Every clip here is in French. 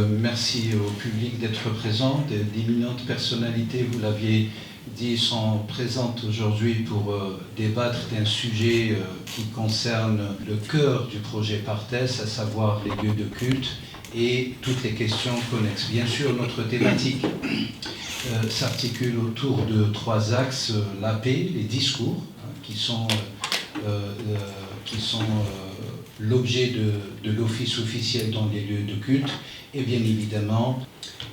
merci au public d'être présent. D'éminentes personnalités, vous l'aviez dit, sont présentes aujourd'hui pour débattre d'un sujet qui concerne le cœur du projet Parthès, à savoir les lieux de culte et toutes les questions connexes. Bien sûr, notre thématique s'articule autour de trois axes: la paix, les discours, qui sont l'objet de l'office officiel dans les lieux de culte, et bien évidemment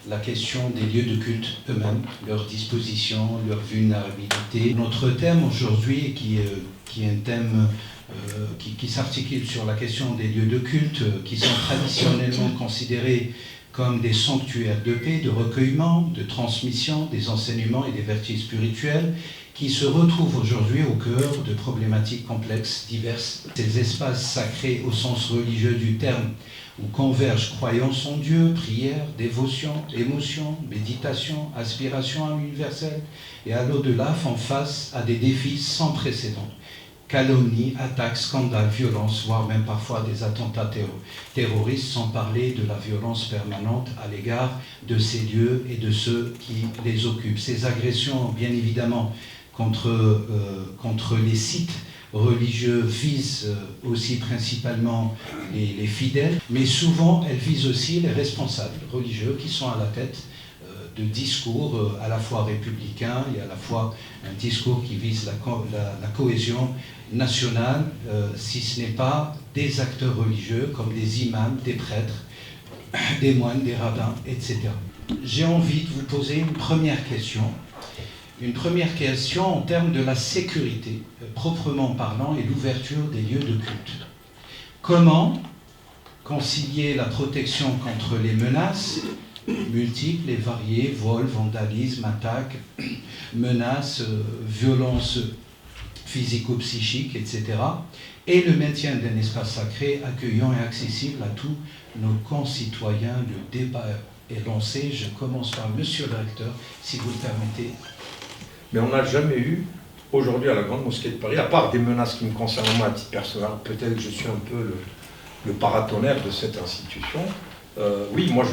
la question des lieux de culte eux-mêmes, leur disposition, leur vulnérabilité. Notre thème aujourd'hui, qui est un thème qui s'articule sur la question des lieux de culte, qui sont traditionnellement considérés comme des sanctuaires de paix, de recueillement, de transmission des enseignements et des vertus spirituelles, qui se retrouvent aujourd'hui au cœur de problématiques complexes, diverses. Ces espaces sacrés au sens religieux du terme, où convergent croyance en Dieu, prière, dévotion, émotion, méditation, aspiration à l'universel et à l'au-delà, font face à des défis sans précédent. Calomnies, attaques, scandales, violences, voire même parfois des attentats terroristes, sans parler de la violence permanente à l'égard de ces lieux et de ceux qui les occupent. Ces agressions, bien évidemment, contre les sites religieux visent aussi principalement les fidèles, mais souvent elles visent aussi les responsables religieux qui sont à la tête de discours à la fois républicains et à la fois un discours qui vise la cohésion nationale, si ce n'est pas des acteurs religieux comme des imams, des prêtres, des moines, des rabbins, etc. J'ai envie de vous poser une première question en termes de la sécurité, proprement parlant, et l'ouverture des lieux de culte. Comment concilier la protection contre les menaces multiples et variées, vols, vandalisme, attaques, menaces, violences physico-psychiques, etc., et le maintien d'un espace sacré accueillant et accessible à tous nos concitoyens? Le débat est lancé. Je commence par Monsieur le recteur, si vous le permettez. Mais on n'a jamais eu, aujourd'hui à la Grande Mosquée de Paris, à part des menaces qui me concernent moi à titre personnel, peut-être que je suis un peu le paratonnerre de cette institution. Oui, moi je